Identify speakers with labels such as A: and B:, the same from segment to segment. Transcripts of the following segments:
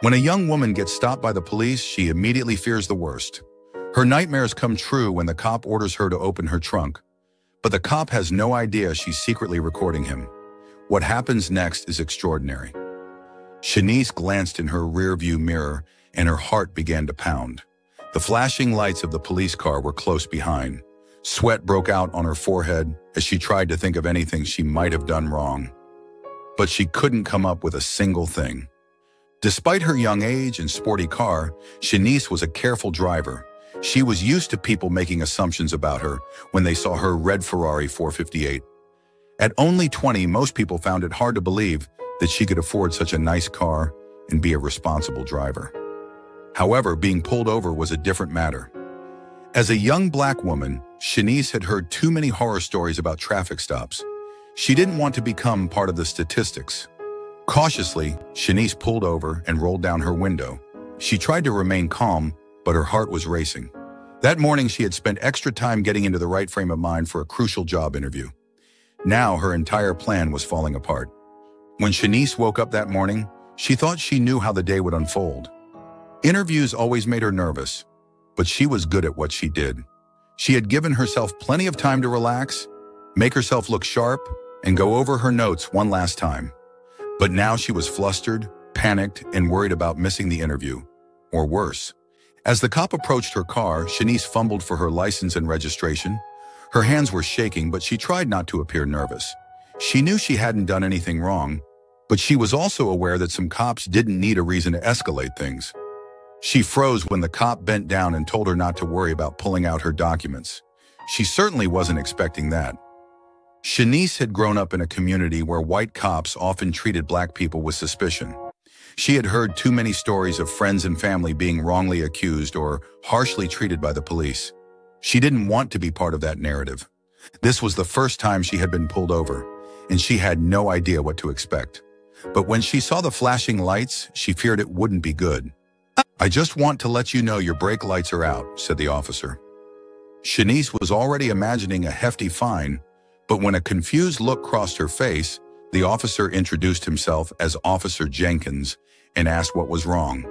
A: When a young woman gets stopped by the police, she immediately fears the worst. Her nightmares come true when the cop orders her to open her trunk. But the cop has no idea she's secretly recording him. What happens next is extraordinary. Shanice glanced in her rearview mirror and her heart began to pound. The flashing lights of the police car were close behind. Sweat broke out on her forehead as she tried to think of anything she might have done wrong. But she couldn't come up with a single thing. Despite her young age and sporty car, Shanice was a careful driver. She was used to people making assumptions about her when they saw her red Ferrari 458. At only 20, most people found it hard to believe that she could afford such a nice car and be a responsible driver. However, being pulled over was a different matter. As a young black woman, Shanice had heard too many horror stories about traffic stops. She didn't want to become part of the statistics. Cautiously, Shanice pulled over and rolled down her window. She tried to remain calm, but her heart was racing. That morning, she had spent extra time getting into the right frame of mind for a crucial job interview. Now, her entire plan was falling apart. When Shanice woke up that morning, she thought she knew how the day would unfold. Interviews always made her nervous, but she was good at what she did. She had given herself plenty of time to relax, make herself look sharp, and go over her notes one last time. But now she was flustered, panicked, and worried about missing the interview, or worse. As the cop approached her car, Shanice fumbled for her license and registration. Her hands were shaking, but she tried not to appear nervous. She knew she hadn't done anything wrong, but she was also aware that some cops didn't need a reason to escalate things. She froze when the cop bent down and told her not to worry about pulling out her documents. She certainly wasn't expecting that. Shanice had grown up in a community where white cops often treated black people with suspicion. She had heard too many stories of friends and family being wrongly accused or harshly treated by the police. She didn't want to be part of that narrative. This was the first time she had been pulled over, and she had no idea what to expect. But when she saw the flashing lights, she feared it wouldn't be good. "I just want to let you know your brake lights are out," said the officer. Shanice was already imagining a hefty fine, but when a confused look crossed her face, the officer introduced himself as Officer Jenkins and asked what was wrong.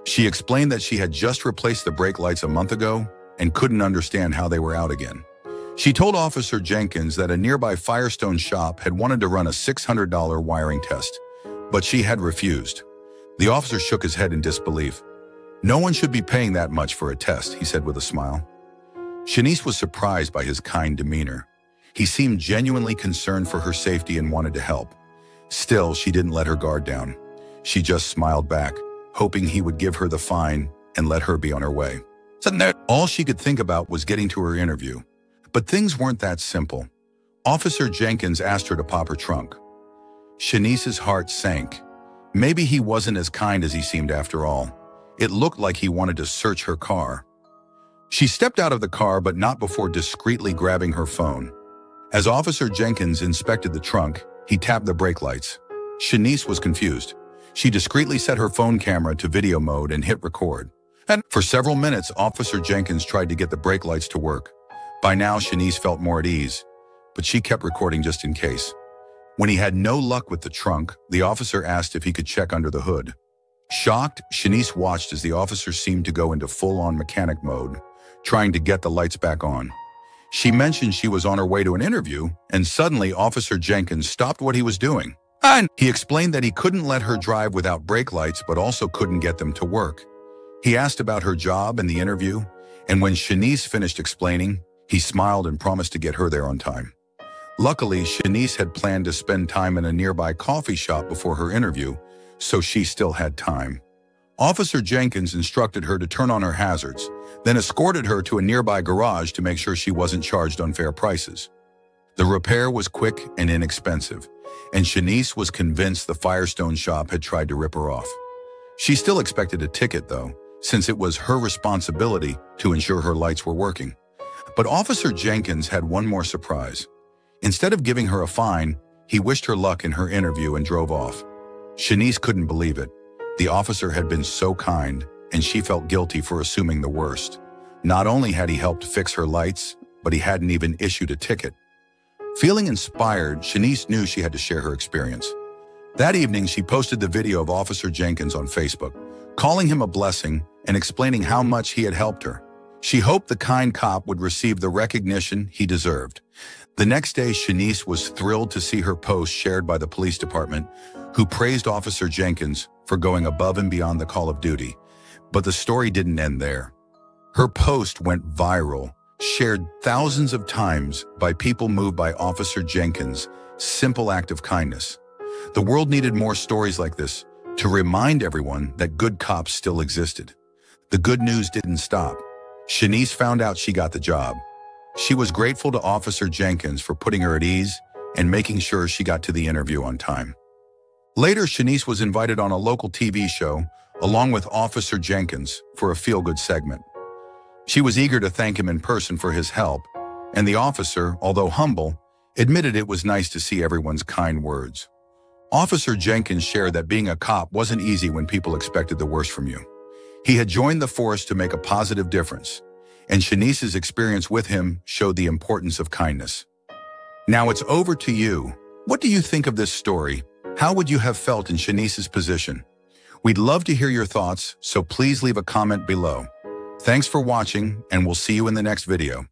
A: She explained that she had just replaced the brake lights a month ago and couldn't understand how they were out again. She told Officer Jenkins that a nearby Firestone shop had wanted to run a $600 wiring test, but she had refused. The officer shook his head in disbelief. "No one should be paying that much for a test," he said with a smile. Shanice was surprised by his kind demeanor. He seemed genuinely concerned for her safety and wanted to help. Still, she didn't let her guard down. She just smiled back, hoping he would give her the fine and let her be on her way. All she could think about was getting to her interview. But things weren't that simple. Officer Jenkins asked her to pop her trunk. Shanice's heart sank. Maybe he wasn't as kind as he seemed after all. It looked like he wanted to search her car. She stepped out of the car, but not before discreetly grabbing her phone. As Officer Jenkins inspected the trunk, he tapped the brake lights. Shanice was confused. She discreetly set her phone camera to video mode and hit record. And for several minutes, Officer Jenkins tried to get the brake lights to work. By now, Shanice felt more at ease, but she kept recording just in case. When he had no luck with the trunk, the officer asked if he could check under the hood. Shocked, Shanice watched as the officer seemed to go into full-on mechanic mode, trying to get the lights back on. She mentioned she was on her way to an interview, and suddenly Officer Jenkins stopped what he was doing. He explained that he couldn't let her drive without brake lights, but also couldn't get them to work. He asked about her job and the interview, and when Shanice finished explaining, he smiled and promised to get her there on time. Luckily, Shanice had planned to spend time in a nearby coffee shop before her interview, so she still had time. Officer Jenkins instructed her to turn on her hazards, then escorted her to a nearby garage to make sure she wasn't charged unfair prices. The repair was quick and inexpensive, and Shanice was convinced the Firestone shop had tried to rip her off. She still expected a ticket, though, since it was her responsibility to ensure her lights were working. But Officer Jenkins had one more surprise. Instead of giving her a fine, he wished her luck in her interview and drove off. Shanice couldn't believe it. The officer had been so kind, and she felt guilty for assuming the worst. Not only had he helped fix her lights, but he hadn't even issued a ticket. Feeling inspired, Shanice knew she had to share her experience. That evening, she posted the video of Officer Jenkins on Facebook, calling him a blessing and explaining how much he had helped her. She hoped the kind cop would receive the recognition he deserved. The next day, Shanice was thrilled to see her post shared by the police department, who praised Officer Jenkins for going above and beyond the call of duty. But the story didn't end there. Her post went viral, shared thousands of times by people moved by Officer Jenkins' simple act of kindness. The world needed more stories like this to remind everyone that good cops still existed. The good news didn't stop. Shanice found out she got the job. She was grateful to Officer Jenkins for putting her at ease and making sure she got to the interview on time. Later, Shanice was invited on a local TV show along with Officer Jenkins for a feel-good segment. She was eager to thank him in person for his help, and the officer, although humble, admitted it was nice to see everyone's kind words. Officer Jenkins shared that being a cop wasn't easy when people expected the worst from you. He had joined the force to make a positive difference, and Shanice's experience with him showed the importance of kindness. Now it's over to you. What do you think of this story? How would you have felt in Shanice's position? We'd love to hear your thoughts, so please leave a comment below. Thanks for watching, and we'll see you in the next video.